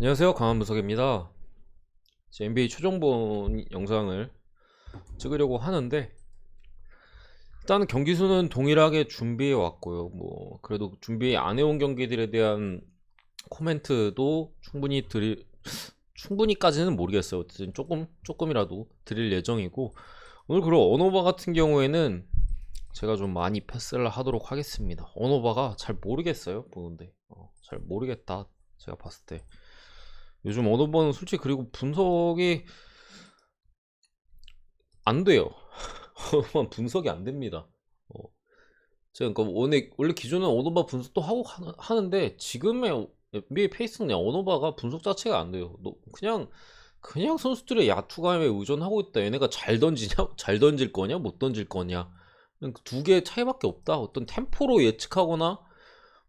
안녕하세요, 강한무석입니다. NBA 최종본 영상을 찍으려고 하는데, 일단은 경기 수는 동일하게 준비해 왔고요. 뭐 그래도 준비 안 해온 경기들에 대한 코멘트도 충분히까지는 모르겠어요. 어쨌든 조금이라도 드릴 예정이고, 오늘 그리고 언어바 같은 경우에는 제가 좀 많이 패스를 하도록 하겠습니다. 언어바가 잘 모르겠어요, 보는데. 잘 모르겠다, 제가 봤을 때. 요즘 언어바는 솔직히 그리고 분석이 안 돼요. 분석이 안 됩니다. 어, 제가 그러니까 원래 기존에 언어바 분석도 하고 하는데, 지금의 NBA 페이스는 그냥 언어바가 분석 자체가 안 돼요. 그냥 선수들의 야투감에 의존하고 있다. 얘네가 잘 던지냐, 잘 던질 거냐, 못 던질 거냐. 두 개의 차이밖에 없다. 어떤 템포로 예측하거나,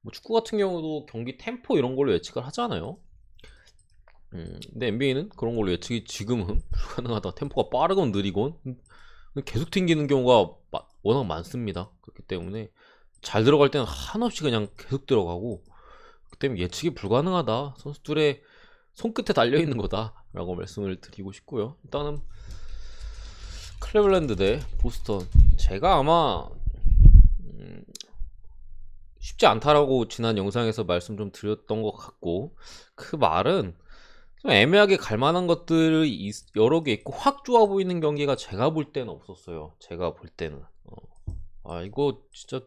뭐 축구 같은 경우도 경기 템포 이런 걸로 예측을 하잖아요. 근데 NBA는 그런 걸로 예측이 지금은 불가능하다. 템포가 빠르건 느리건 계속 튕기는 경우가 워낙 많습니다. 그렇기 때문에 잘 들어갈 때는 한없이 그냥 계속 들어가고, 그 때문에 예측이 불가능하다. 선수들의 손끝에 달려있는 거다 라고 말씀을 드리고 싶고요. 일단은 클레블랜드 대 보스턴, 제가 아마 쉽지 않다라고 지난 영상에서 말씀 좀 드렸던 것 같고, 그 말은 좀 애매하게 갈 만한 것들이 여러 개 있고 확 좋아 보이는 경기가 제가 볼 때는 없었어요. 제가 볼 때는 이거 진짜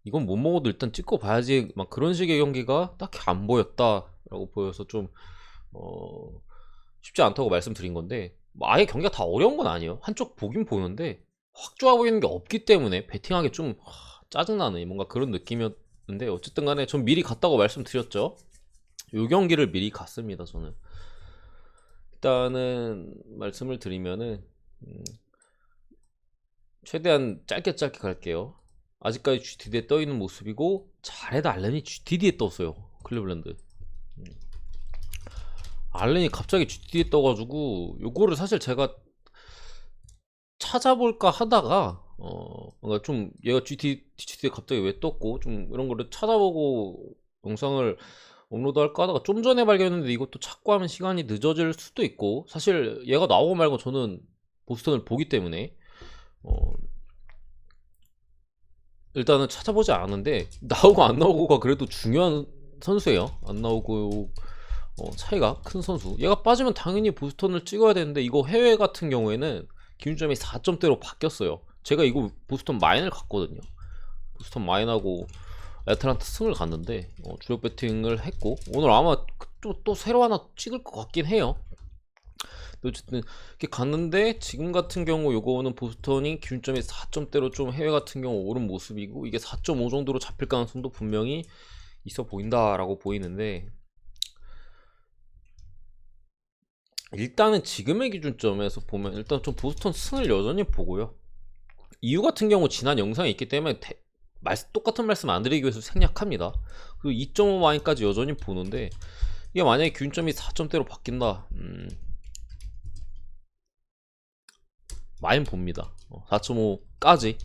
이건 못 먹어도 일단 찍고 봐야지, 막 그런 식의 경기가 딱히 안 보였다라고 보여서 좀 쉽지 않다고 말씀드린 건데, 뭐 아예 경기가 다 어려운 건 아니에요. 한쪽 보긴 보는데 확 좋아 보이는 게 없기 때문에 배팅하기 좀 짜증나는 뭔가 그런 느낌이었는데, 어쨌든 간에 전 미리 갔다고 말씀드렸죠. 요 경기를 미리 갔습니다. 저는 일단은 말씀을 드리면은 최대한 짧게 갈게요. 아직까지 GTD에 떠있는 모습이고, 잘해도 알렌이 GTD에 떴어요. 클리블랜드. 알렌이 갑자기 GTD에 떠가지고 요거를 사실 제가 찾아볼까 하다가 뭔가 좀 얘가 GTD에 갑자기 왜 떴고 좀 이런 거를 찾아보고 영상을 업로드 할까 하다가 좀 전에 발견했는데, 이것도 찾고 하면 시간이 늦어질 수도 있고, 사실 얘가 나오고 말고 저는 보스턴을 보기 때문에 일단은 찾아보지 않았는데, 나오고 안 나오고가 그래도 중요한 선수예요. 안 나오고 차이가 큰 선수. 얘가 빠지면 당연히 보스턴을 찍어야 되는데, 이거 해외 같은 경우에는 기준점이 4점대로 바뀌었어요. 제가 이거 보스턴 마인을 갔거든요. 보스턴 마인하고 애틀란타 승을 갔는데 주력 배팅을 했고, 오늘 아마 또 새로 하나 찍을 것 같긴 해요. 어쨌든 이렇게 갔는데, 지금 같은 경우 요거는 보스턴이 기준점이 4점대로 좀 해외 같은 경우 오른 모습이고, 이게 4.5 정도로 잡힐 가능성도 분명히 있어 보인다라고 보이는데, 일단은 지금의 기준점에서 보면 일단 좀 보스턴 승을 여전히 보고요. 이유 같은 경우 지난 영상이 있기 때문에 똑같은 말씀 안 드리기 위해서 생략합니다. 그리고 2.5 마인까지 여전히 보는데, 이게 만약에 균점이 4점대로 바뀐다, 마인 봅니다. 4.5까지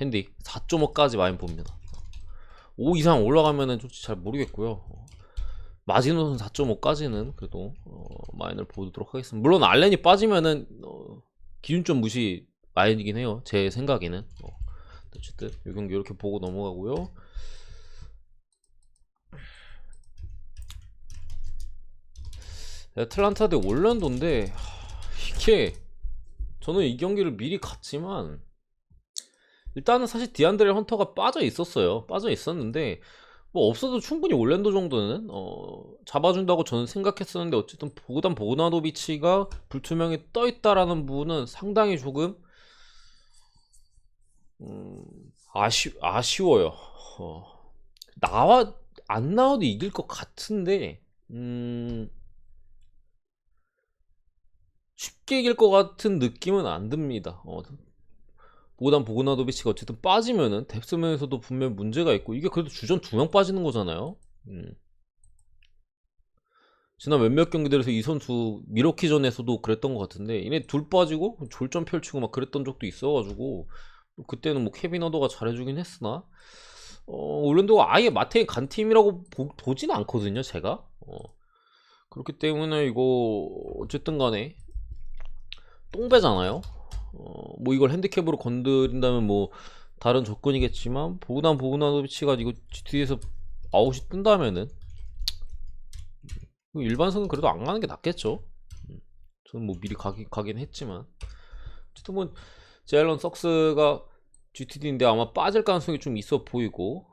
핸디 4.5까지 마인 봅니다. 5 이상 올라가면은 솔직히 잘 모르겠고요. 마지노선 4.5까지는 그래도 마인을 보도록 하겠습니다. 물론 알렌이 빠지면은 기준점 무시 마인이긴 해요, 제 생각에는. 어쨌든 이 경기 이렇게 보고 넘어가고요. 애틀란타 대 올란도인데, 이게 저는 이 경기를 미리 갔지만, 일단은 사실 디안드레 헌터가 빠져 있었는데, 뭐 없어도 충분히 올랜도 정도는 잡아준다고 저는 생각했었는데, 어쨌든 보그다노비치가 불투명에 떠있다라는 부분은 상당히 조금 아쉬워요. 안 나와도 이길 것 같은데, 쉽게 이길 것 같은 느낌은 안 듭니다. 보그다노비치가 어쨌든 빠지면은 뎁스면에서도 분명 문제가 있고, 이게 그래도 주전 2명 빠지는 거잖아요. 지난 몇몇 경기들에서 이 선수 미러키전에서도 그랬던 것 같은데, 얘네 둘 빠지고 졸전 펼치고 막 그랬던 적도 있어가지고, 그때는 뭐 케빈 허더가 잘해주긴 했으나, 올랜도가 아예 마탱이 간 팀이라고 보진 않거든요, 제가. 그렇기 때문에 이거 어쨌든 간에 똥배잖아요. 뭐 이걸 핸디캡으로 건드린다면 뭐 다른 조건이겠지만 보그다노비치가 이거 GT에서 아웃이 뜬다면은 일반승은 그래도 안 가는 게 낫겠죠. 저는 뭐 미리 가긴 했지만 어쨌든 뭐 제일런 썩스가 GTD인데 아마 빠질 가능성이 좀 있어 보이고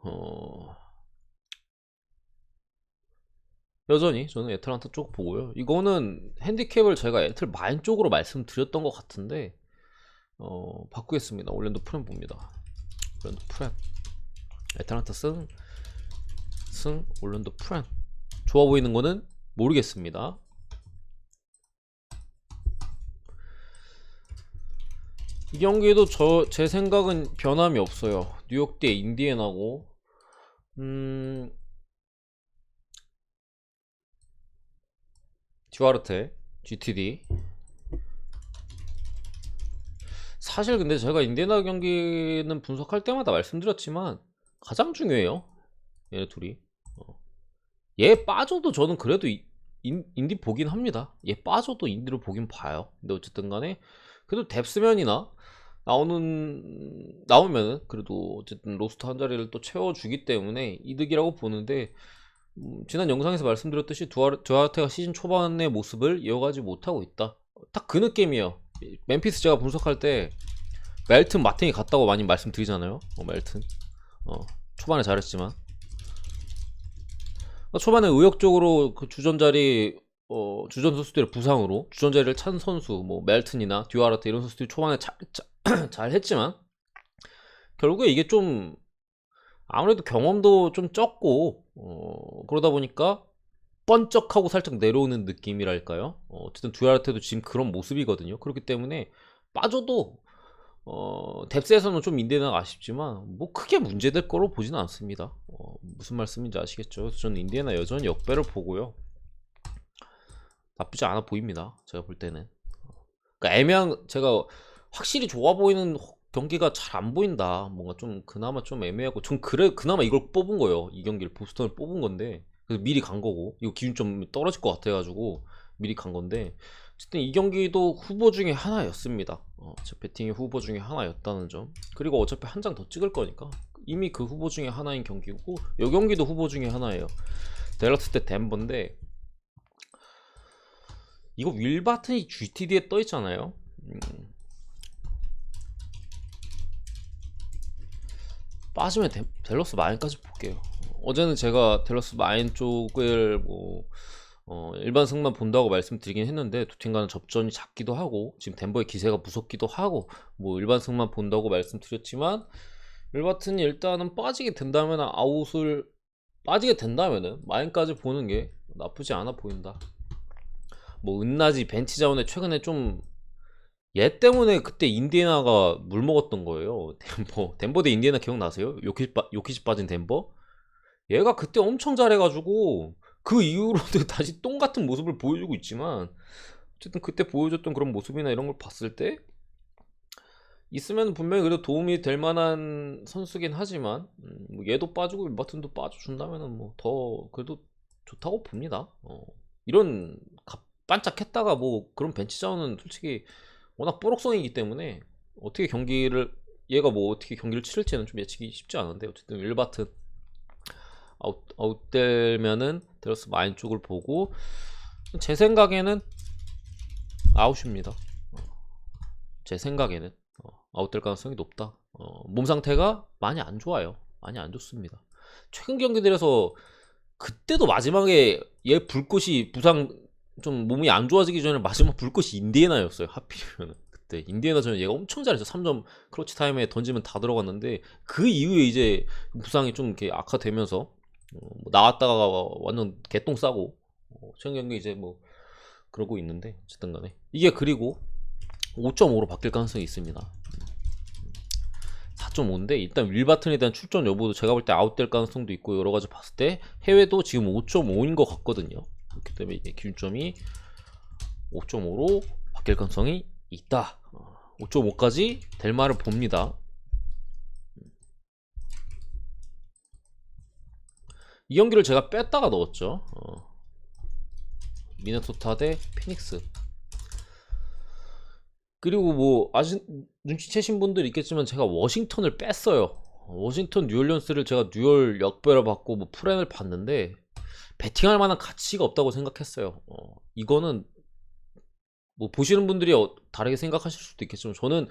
여전히 저는 애틀란타 쪽 보고요. 이거는 핸디캡을 제가 애틀 마인 쪽으로 말씀드렸던 것 같은데 바꾸겠습니다. 올랜도 프렌 봅니다. 올랜도 프렌 애틀란타 승 올랜도 프렌 좋아 보이는 거는 모르겠습니다. 이 경기에도 제 생각은 변함이 없어요. 뉴욕 대 인디애나고 듀아르테 GTD. 사실 근데 제가 인디애나 경기는 분석할 때마다 말씀드렸지만 가장 중요해요, 얘네 둘이. 얘 빠져도 저는 그래도 인디 보긴 합니다. 얘 빠져도 인디를 보긴 봐요. 근데 어쨌든 간에 그래도 뎁스면이나 나오면은 그래도 어쨌든 로스트 한 자리를 또 채워주기 때문에 이득이라고 보는데 지난 영상에서 말씀드렸듯이 듀아르테가 시즌 초반의 모습을 이어가지 못하고 있다. 딱 그 느낌이에요. 멤피스 제가 분석할 때 멜튼 마탱이 같다고 많이 말씀드리잖아요. 멜튼 초반에 잘했지만 초반에 의욕적으로 그 주전자리 주전 선수들의 부상으로 주전자리를 찬 선수 뭐 멜튼이나 듀아르테 이런 선수들이 초반에 잘 했지만 결국에 이게 좀 아무래도 경험도 좀 적고 그러다 보니까 번쩍하고 살짝 내려오는 느낌이랄까요. 어쨌든 듀아르테도 지금 그런 모습이거든요. 그렇기 때문에 빠져도 뎁스에서는 좀 인디애나가 아쉽지만 뭐 크게 문제될 거로 보지는 않습니다. 무슨 말씀인지 아시겠죠? 그래서 저는 인디애나 여전히 역배를 보고요. 나쁘지 않아 보입니다. 제가 볼 때는. 그러니까 애매한, 제가 확실히 좋아 보이는 경기가 잘 안 보인다. 뭔가 좀 그나마 좀 애매하고 전 그나마 이걸 뽑은 거예요. 이 경기를 보스턴을 뽑은 건데 그래서 미리 간 거고 이거 기준 좀 떨어질 것 같아가지고 미리 간 건데 어쨌든 이 경기도 후보 중에 하나였습니다. 제 배팅의 후보 중에 하나였다는 점. 그리고 어차피 한 장 더 찍을 거니까 이미 그 후보 중에 하나인 경기고 이 경기도 후보 중에 하나예요. 댈러스 대 덴버인데 이거 윌 바튼이 GTD에 떠 있잖아요. 빠지면 댈러스 마인까지 볼게요. 어제는 제가 댈러스 마인 쪽을 뭐 일반 승만 본다고 말씀드리긴 했는데 두 팀 간은 접전이 작기도 하고 지금 덴버의 기세가 무섭기도 하고 뭐 일반 승만 본다고 말씀드렸지만 윌바튼이 일단은 빠지게 된다면은 마인까지 보는 게 나쁘지 않아 보인다. 뭐 은나지 벤치 자원에 최근에 좀 얘 때문에 그때 인디애나가 물 먹었던 거예요. 덴버 대 인디애나 기억나세요? 요키시 빠진 덴버? 얘가 그때 엄청 잘해가지고 그 이후로도 다시 똥같은 모습을 보여주고 있지만 어쨌든 그때 보여줬던 그런 모습이나 이런 걸 봤을 때 있으면 분명히 그래도 도움이 될 만한 선수긴 하지만 뭐 얘도 빠지고 윌바튼도 빠져준다면은 뭐 더 그래도 좋다고 봅니다. 이런 반짝했다가 뭐 그런 벤치 자원은 솔직히 워낙 뽀록성이기 때문에 얘가 뭐 어떻게 경기를 치를지는 좀 예측이 쉽지 않은데 어쨌든 윌바튼 아웃되면은 댈러스 마인 쪽을 보고 제 생각에는 아웃입니다. 제 생각에는 아웃될 가능성이 높다. 몸 상태가 많이 안 좋아요. 많이 안 좋습니다. 최근 경기들에서 그때도 마지막에 얘 불꽃이 부상 좀 몸이 안 좋아지기 전에 마지막 불꽃이 인디애나였어요. 하필이면 그때 인디애나 전에 얘가 엄청 잘했어. 3점 클러치 타임에 던지면 다 들어갔는데 그 이후에 이제 부상이 좀 이렇게 악화되면서 뭐 나왔다가 완전 개똥 싸고 최근 경기 이제 뭐 그러고 있는데 어쨌든 간에 이게 그리고 5.5로 바뀔 가능성이 있습니다. 4.5인데 일단 윌바튼에 대한 출전 여부도 제가 볼 때 아웃될 가능성도 있고 여러 가지 봤을 때 해외도 지금 5.5인 것 같거든요. 그렇기 때문에 이게 기준점이 5.5로 바뀔 가능성이 있다. 5.5까지 될 말을 봅니다. 이 경기를 제가 뺐다가 넣었죠. 미네소타 대 피닉스. 그리고 뭐 아직 눈치채신 분들 있겠지만 제가 워싱턴을 뺐어요. 워싱턴 뉴올리언스를 제가 뉴올 역배를 받고 뭐 프렌을 봤는데 베팅할 만한 가치가 없다고 생각했어요. 이거는 뭐 보시는 분들이 다르게 생각하실 수도 있겠지만 저는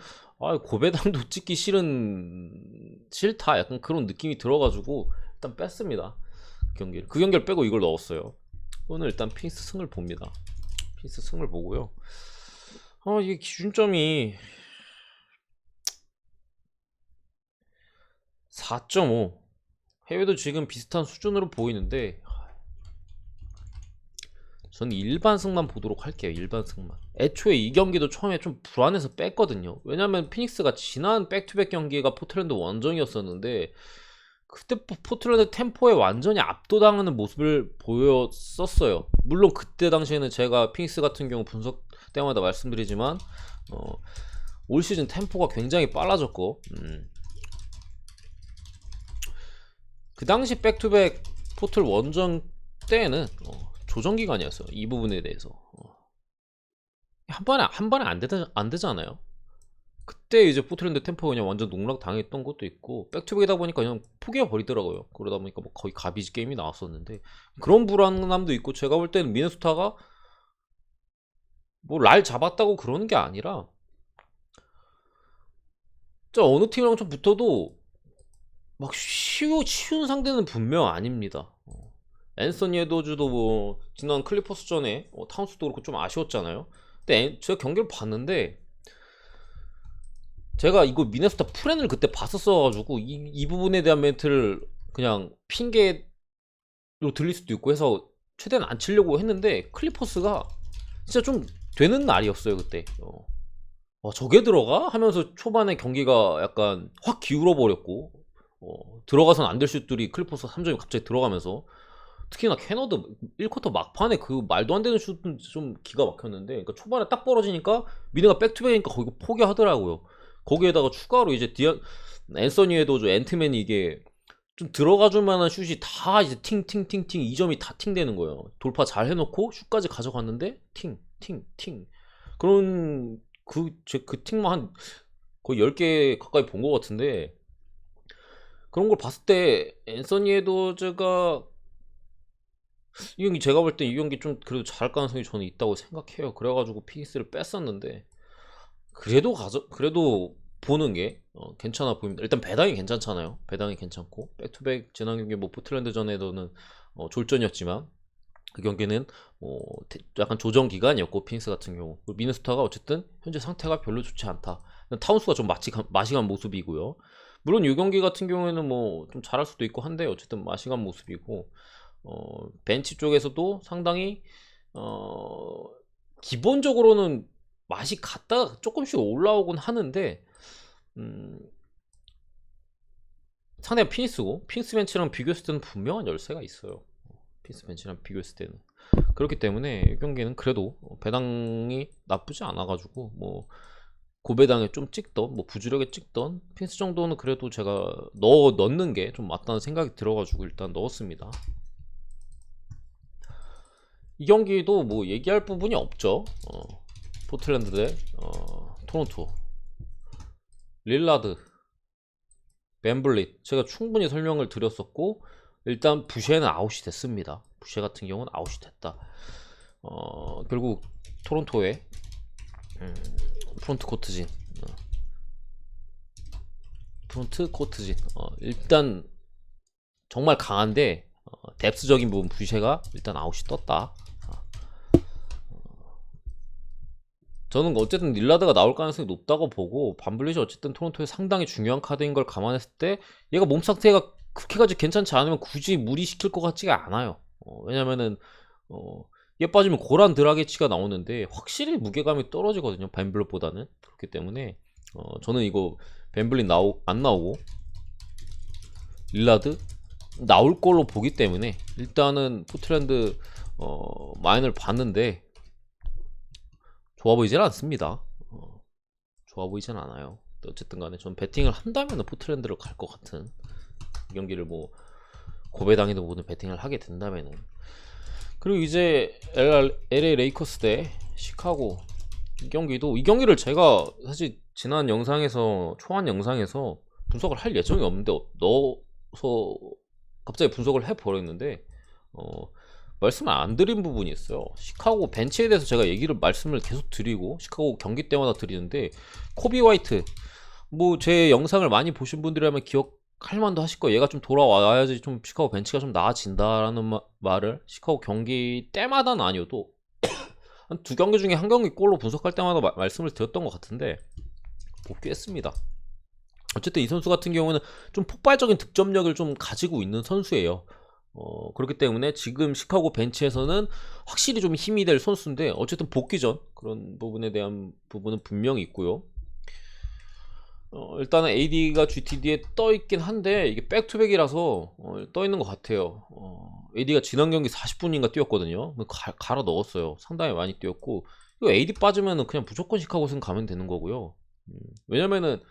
고배당도 찍기 싫다 약간 그런 느낌이 들어가지고 일단 뺐습니다. 그 경기를 빼고 이걸 넣었어요. 오늘 일단 피닉스 승을 봅니다. 피닉스 승을 보고요. 이게 기준점이 4.5. 해외도 지금 비슷한 수준으로 보이는데 저는 일반승만 보도록 할게요. 일반승만. 애초에 이 경기도 처음에 좀 불안해서 뺐거든요. 왜냐면 피닉스가 지난 백투백 경기가 포틀랜드 원정이었었는데 그때 포틀랜드 템포에 완전히 압도당하는 모습을 보였었어요. 물론 그때 당시에는 제가 피닉스 같은 경우 분석 때마다 말씀드리지만 올 시즌 템포가 굉장히 빨라졌고 그 당시 백투백 포틀 원정 때에는 조정기간이었어요. 이 부분에 대해서 한 번에 안 되잖아요. 그때 이제 포틀랜드 템포가 그냥 완전 농락 당했던 것도 있고 백투백이다 보니까 그냥 포기해 버리더라고요. 그러다 보니까 뭐 거의 가비지 게임이 나왔었는데 그런 불안함도 있고 제가 볼 때는 미네소타가 뭐 날 잡았다고 그러는 게 아니라 저 어느 팀이랑 좀 붙어도 막 쉬운 상대는 분명 아닙니다. 앤서니 에드워즈도 뭐 지난 클리퍼스전에 타운스도 그렇고 좀 아쉬웠잖아요. 근데 제가 경기를 봤는데 제가 이거 미네소타 프렌을 그때 봤었어가지고 이 부분에 대한 멘트를 그냥 핑계로 들릴 수도 있고 해서 최대한 안 치려고 했는데 클리퍼스가 진짜 좀 되는 날이었어요 그때. 저게 들어가? 하면서 초반에 경기가 약간 확 기울어 버렸고 들어가선 안 될 슛들이 클리퍼스 3점이 갑자기 들어가면서 특히나 캐너드 1쿼터 막판에 그 말도 안 되는 슛은 좀 기가 막혔는데 그러니까 초반에 딱 벌어지니까 미네가 백투백이니까 거기 포기하더라고요. 거기에다가 추가로 이제 앤서니 에드워즈 앤트맨이 이게 좀 들어가줄 만한 슛이 다 이제 팅팅팅팅 2점이 다 팅되는 거예요. 돌파 잘 해놓고 슛까지 가져갔는데 팅팅팅 그런 그 팅만 한 거의 10개 가까이 본 것 같은데 그런 걸 봤을 때 앤서니 에드워즈가 이 경기 제가 볼 때 이 경기 좀 그래도 잘할 가능성이 저는 있다고 생각해요. 그래가지고 피닉스를 뺐었는데 그래도 보는 게 괜찮아 보입니다. 일단 배당이 괜찮잖아요. 배당이 괜찮고 백투백 지난 경기 뭐 포틀랜드 전에도는 졸전이었지만 그 경기는 약간 조정 기간이었고 피닉스 같은 경우 미네소타가 어쨌든 현재 상태가 별로 좋지 않다. 타운스가 좀 마시간 모습이고요. 물론 이 경기 같은 경우에는 뭐 좀 잘할 수도 있고 한데 어쨌든 마시간 모습이고 벤치 쪽에서도 상당히 기본적으로는 맛이 갔다가 조금씩 올라오곤 하는데 상대가 피닉스 벤치랑 비교했을 때는 분명한 열세가 있어요. 피닉스 벤치랑 비교했을 때는 그렇기 때문에 이 경기는 그래도 배당이 나쁘지 않아가지고 뭐 고배당에 좀 찍던 뭐 부주력에 찍던 피닉스 정도는 그래도 제가 넣는 게 좀 맞다는 생각이 들어가지고 일단 넣었습니다. 이 경기도 뭐 얘기할 부분이 없죠. 포틀랜드 대 토론토. 릴라드, 벤블릿 제가 충분히 설명을 드렸었고 일단 부쉐는 아웃이 됐습니다. 부쉐 같은 경우는 아웃이 됐다. 결국 토론토의 프론트 코트진 일단 정말 강한데 뎁스적인 부분 부쉐가 일단 아웃이 떴다. 저는 어쨌든 릴라드가 나올 가능성이 높다고 보고 반블릿이 어쨌든 토론토에 상당히 중요한 카드인 걸 감안했을 때 얘가 몸 상태가 그렇게까지 괜찮지 않으면 굳이 무리시킬 것 같지가 않아요. 왜냐면은 얘 빠지면 고란 드라게치가 나오는데 확실히 무게감이 떨어지거든요. 벤블릿보다는. 그렇기 때문에 저는 이거 벤블릿 안 나오고 릴라드 나올 걸로 보기 때문에 일단은 포틀랜드 마인을 봤는데 좋아 보이진 않습니다. 좋아 보이진 않아요. 어쨌든 간에 전 배팅을 한다면 포틀랜드를 갈 것 같은 경기를 뭐 고배당에도 모든 배팅을 하게 된다면은. 그리고 이제 LA 레이커스 대 시카고 이 경기를 제가 사실 지난 영상에서 초안 영상에서 분석을 할 예정이 없는데 넣어서 갑자기 분석을 해버렸는데 말씀을 안 드린 부분이 있어요. 시카고 벤치에 대해서 제가 말씀을 계속 드리고 시카고 경기 때마다 드리는데 코비 화이트 뭐 제 영상을 많이 보신 분들이라면 기억할 만도 하실 거예요. 얘가 좀 돌아와야지 좀 시카고 벤치가 좀 나아진다라는 말을 시카고 경기 때마다는 아니어도 한 2경기 중에 1경기 골로 분석할 때마다 말씀을 드렸던 것 같은데 복귀했습니다. 어쨌든 이 선수 같은 경우는 좀 폭발적인 득점력을 좀 가지고 있는 선수예요. 그렇기 때문에 지금 시카고 벤치에서는 확실히 좀 힘이 될 선수인데 어쨌든 복귀 전 그런 부분에 대한 부분은 분명히 있고요. 일단은 AD가 GTD에 떠있긴 한데 이게 백투백이라서 떠있는 것 같아요. AD가 지난 경기 40분인가 뛰었거든요. 갈아 넣었어요. 상당히 많이 뛰었고 이거 AD 빠지면은 그냥 무조건 시카고승 가면 되는 거고요. 왜냐면은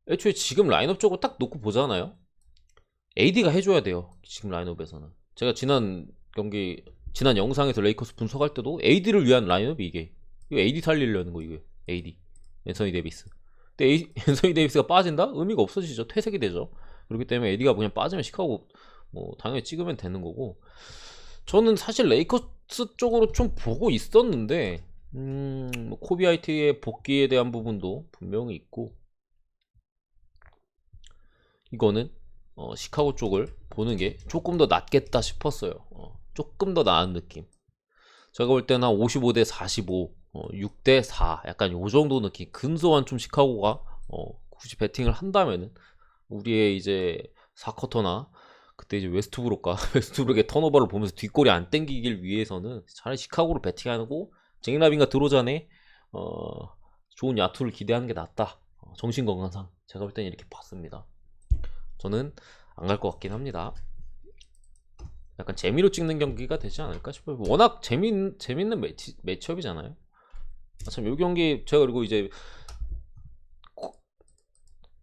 애초에 지금 라인업 쪽으로 딱 놓고 보잖아요. AD가 해줘야 돼요. 지금 라인업에서는 제가 지난 영상에서 레이커스 분석할 때도 AD를 위한 라인업이 이거 AD 살리려는 거 이게 AD 앤서니 데이비스. 근데 앤서니 데이비스가 빠진다? 의미가 없어지죠. 퇴색이 되죠. 그렇기 때문에 AD가 그냥 빠지면 시카고 뭐 당연히 찍으면 되는 거고. 저는 사실 레이커스 쪽으로 좀 보고 있었는데 뭐 코비 화이트의 복귀에 대한 부분도 분명히 있고 이거는 시카고 쪽을 보는 게 조금 더 낫겠다 싶었어요. 조금 더 나은 느낌. 제가 볼 때는 한 55대 45, 6대 4 약간 요 정도 느낌. 근소한 좀 시카고가 굳이 배팅을 한다면은 우리의 이제 4쿼터나 그때 이제 웨스트브룩의 턴오버를 보면서 뒷골이 안 땡기길 위해서는 차라리 시카고로 배팅하고 잭라빈과 드로잔에 좋은 야투를 기대하는 게 낫다. 정신건강상 제가 볼 때는 이렇게 봤습니다. 저는 안 갈 것 같긴 합니다. 약간 재미로 찍는 경기가 되지 않을까 싶어요. 워낙 재밌는 매치업이잖아요. 참, 요 경기 제가 그리고 이제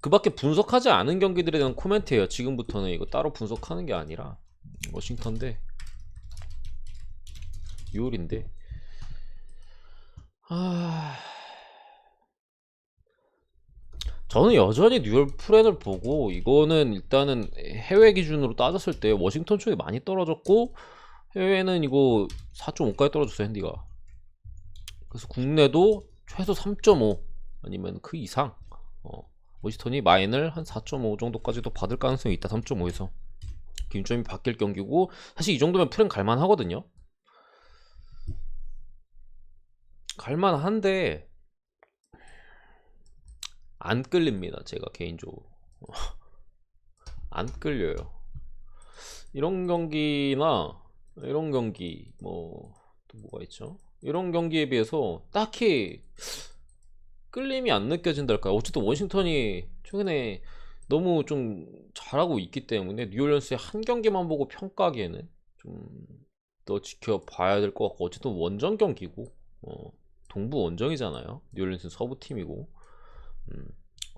그 밖에 분석하지 않은 경기들에 대한 코멘트예요. 지금부터는 이거 따로 분석하는 게 아니라 워싱턴 대 뉴올인데 저는 여전히 뉴올 프렌을 보고 이거는 일단은 해외 기준으로 따졌을 때 워싱턴 쪽이 많이 떨어졌고 해외는 이거 4.5까지 떨어졌어요. 핸디가. 그래서 국내도 최소 3.5 아니면 그 이상 워싱턴이 마인을 한 4.5 정도까지도 받을 가능성이 있다. 3.5에서 기준점이 바뀔 경기고 사실 이 정도면 프렌 갈만하거든요. 갈만한데 안 끌립니다. 제가 개인적으로 안 끌려요. 이런 경기나 이런 경기 뭐 또 뭐가 있죠? 이런 경기에 비해서 딱히 끌림이 안 느껴진달까요? 어쨌든 워싱턴이 최근에 너무 좀 잘하고 있기 때문에 뉴올리언스의 한 경기만 보고 평가하기에는 좀 더 지켜봐야 될 것 같고 어쨌든 원정 경기고 동부 원정이잖아요. 뉴올리언스 서부 팀이고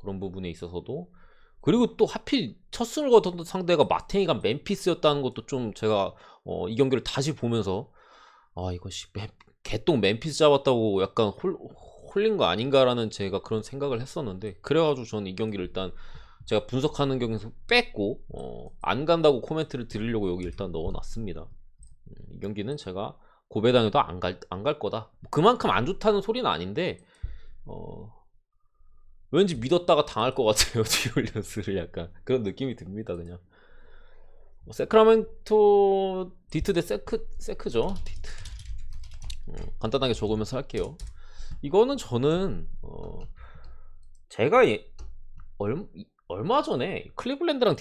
그런 부분에 있어서도 그리고 또 하필 첫 승을 거뒀던 상대가 마테이가 멤피스였다는 것도 좀 제가 이 경기를 다시 보면서 이것이 개똥 멤피스 잡았다고 약간 홀린 거 아닌가라는 제가 그런 생각을 했었는데 그래가지고 저는 이 경기를 일단 제가 분석하는 경기에서 뺐고 안 간다고 코멘트를 드리려고 여기 일단 넣어놨습니다. 이 경기는 제가 고배당해도 안 갈 거다. 그만큼 안 좋다는 소리는 아닌데 왠지 믿었다가 당할 것 같아요. 뉴올리언스를 약간 그런 느낌이 듭니다. 그냥 세크라멘토 디트 대 세크죠. 디트. 간단하게 적으면서 할게요. 이거는 저는 제가 얼마 전에 클리블랜드랑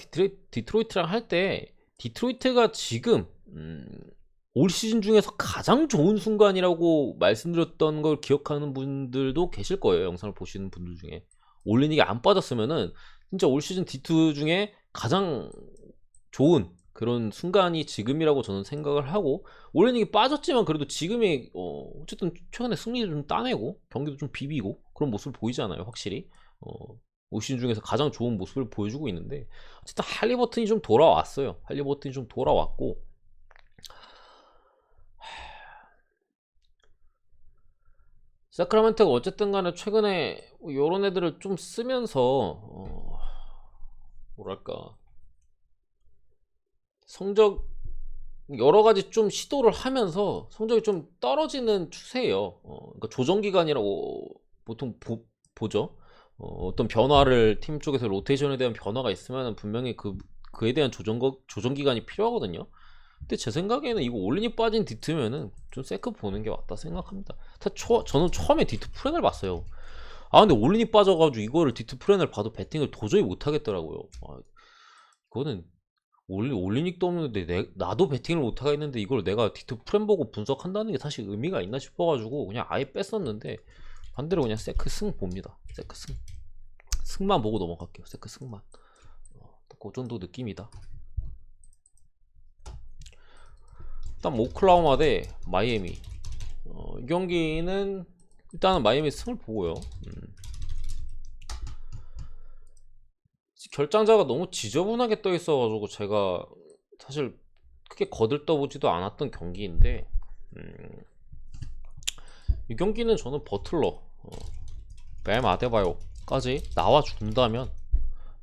디트로이트랑 할 때 디트로이트가 지금 올 시즌 중에서 가장 좋은 순간이라고 말씀드렸던 걸 기억하는 분들도 계실 거예요. 영상을 보시는 분들 중에 올리닉이 안 빠졌으면은 진짜 올 시즌 D2 중에 가장 좋은 그런 순간이 지금이라고 저는 생각을 하고 올리닉이 빠졌지만 그래도 지금이 어쨌든 최근에 승리를 좀 따내고 경기도 좀 비비고 그런 모습을 보이잖아요. 확실히 올 시즌 중에서 가장 좋은 모습을 보여주고 있는데, 어쨌든 할리버튼이 좀 돌아왔어요. 할리버튼이 좀 돌아왔고, 사크라멘토가 어쨌든 간에 최근에 요런 애들을 좀 쓰면서 뭐랄까 성적 여러 가지 좀 시도를 하면서 성적이 좀 떨어지는 추세예요. 그러니까 조정 기간이라고 보통 보죠. 어떤 변화를 팀 쪽에서 로테이션에 대한 변화가 있으면 분명히 그에 대한 조정 기간이 필요하거든요. 근데 제 생각에는 이거 올린이 빠진 디트면은 좀 세크 보는 게 맞다 생각합니다. 저는 처음에 디트 프렌을 봤어요. 아 근데 올린이 빠져가지고 이거를 디트 프렌을 봐도 배팅을 도저히 못 하겠더라고요. 아, 이거는 올리닉도 없는데 나도 배팅을 못 하겠는데 이걸 내가 디트 프렌 보고 분석한다는 게 사실 의미가 있나 싶어가지고 그냥 아예 뺐었는데, 반대로 그냥 세크 승 봅니다. 세크 승만 보고 넘어갈게요. 세크 승만. 그 정도 느낌이다. 일단 오클라호마 대 마이애미. 이 경기는 일단은 마이애미 승을 보고요. 결장자가 너무 지저분하게 떠 있어가지고 제가 사실 크게 거들떠보지도 않았던 경기인데, 이 경기는 저는 버틀러, 뱀 아데바요까지 나와준다면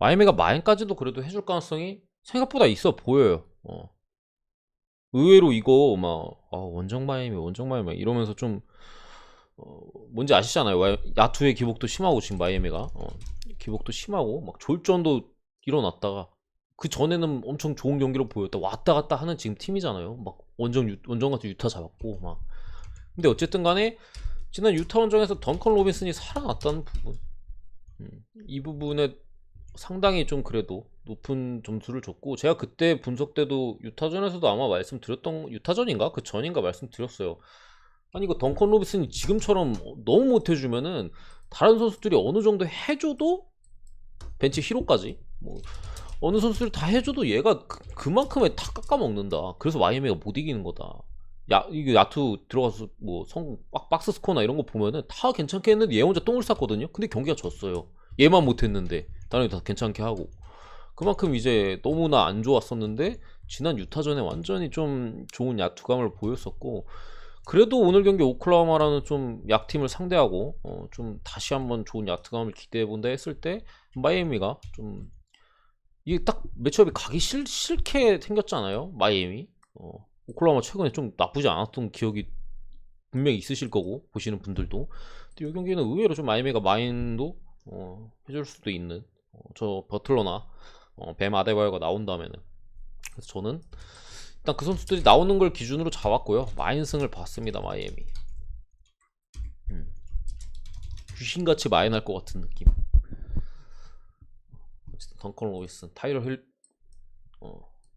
마이애미가 마인까지도 그래도 해줄 가능성이 생각보다 있어 보여요. 의외로 이거 막 원정 마이애미 이러면서 좀 뭔지 아시잖아요. 야투의 기복도 심하고 지금 마이애미가 기복도 심하고 막 졸전도 일어났다가 그 전에는 엄청 좋은 경기로 보였다 왔다 갔다 하는 지금 팀이잖아요. 막 원정 같은 유타 잡았고 막. 근데 어쨌든 간에 지난 유타 원정에서 던컨 로빈슨이 살아났다는 부분, 이 부분에 상당히 좀 그래도 높은 점수를 줬고, 제가 그때 분석 때도 유타전에서도 아마 말씀드렸던, 유타전인가 그 전인가 말씀드렸어요. 아니 이거 던컨 로빈슨이 지금처럼 너무 못해주면은 다른 선수들이 어느 정도 해줘도, 벤치 히로까지 뭐 어느 선수들이 다 해줘도 얘가 그만큼에 다 깎아먹는다. 그래서 마이애미가 못 이기는 거다. 이게 야투 들어가서 뭐 박스 스코어나 이런 거 보면은 다 괜찮게 했는데 얘 혼자 똥을 쌌거든요. 근데 경기가 졌어요. 얘만 못했는데 다른 애다 괜찮게 하고. 그만큼 이제 너무나 안 좋았었는데 지난 유타전에 완전히 좀 좋은 야투감을 보였었고, 그래도 오늘 경기 오클라호마라는 좀 약팀을 상대하고 좀 다시 한번 좋은 야투감을 기대해본다 했을 때 마이애미가 좀 이게 딱 매치업이 가기 싫게 생겼잖아요. 마이애미. 오클라호마 최근에 좀 나쁘지 않았던 기억이 분명히 있으실 거고 보시는 분들도. 근데 이 경기는 의외로 좀 마이애미가 마인도 해줄 수도 있는, 저 버틀러나 뱀 아데바요가 나온다면은. 그래서 저는 일단 그 선수들이 나오는 걸 기준으로 잡았고요. 마인승을 봤습니다. 마이애미. 귀신같이 마인할 것 같은 느낌. 어쨌든 던컨 로빈슨, 타이러 힐,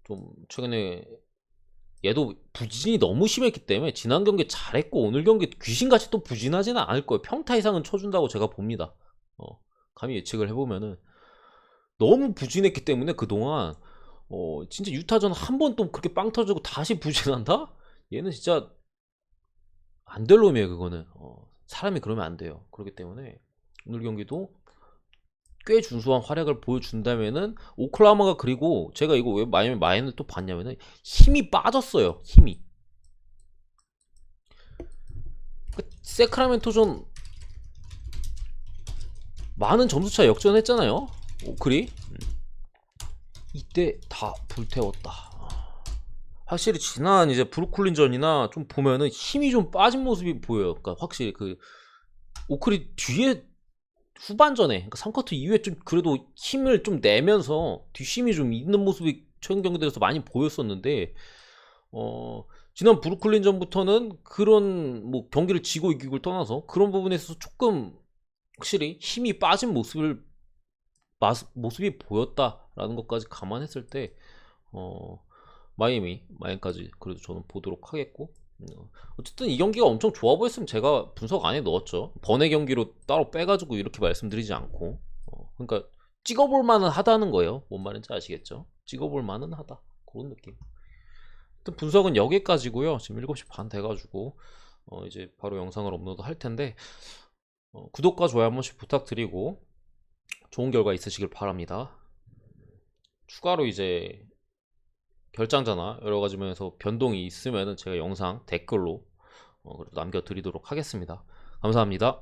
좀 최근에 얘도 부진이 너무 심했기 때문에 지난 경기 잘했고 오늘 경기 귀신같이 또 부진하지는 않을 거예요. 평타 이상은 쳐준다고 제가 봅니다. 감히 예측을 해보면은 너무 부진했기 때문에 그동안 진짜 유타전 한 번 또 그렇게 빵 터지고 다시 부진한다? 얘는 진짜 안 될 놈이에요. 그거는 사람이 그러면 안 돼요. 그렇기 때문에 오늘 경기도 꽤 준수한 활약을 보여준다면은 오클라호마가, 그리고 제가 이거 왜 마인을 또 봤냐면은 힘이 빠졌어요. 힘이. 세크라멘토전 많은 점수차 역전했잖아요. 오클이. 이때 다 불태웠다. 확실히 지난 이제 브루클린전이나 좀 보면은 힘이 좀 빠진 모습이 보여요. 그러니까 확실히 그 오클이 뒤에 후반전에, 그러니까 3쿼터 이후에 좀 그래도 힘을 좀 내면서 뒷심이 좀 있는 모습이 최근 경기들에서 많이 보였었는데, 지난 브루클린전부터는 그런 뭐 경기를 지고 이기고를 떠나서 그런 부분에서 조금 확실히 힘이 빠진 모습이 보였다라는 것까지 감안했을 때 마인까지 그래도 저는 보도록 하겠고, 어쨌든 이 경기가 엄청 좋아 보였으면 제가 분석 안에 넣었죠. 번외 경기로 따로 빼가지고 이렇게 말씀드리지 않고, 그러니까 찍어볼 만은 하다는 거예요. 뭔 말인지 아시겠죠? 찍어볼 만은 하다, 그런 느낌. 일단 분석은 여기까지고요. 지금 7시 반 돼가지고 이제 바로 영상을 업로드 할 텐데, 구독과 좋아요 한 번씩 부탁드리고, 좋은 결과 있으시길 바랍니다. 추가로 이제 결장자나 여러 가지 면에서 변동이 있으면은 제가 영상 댓글로 그래도 남겨드리도록 하겠습니다. 감사합니다.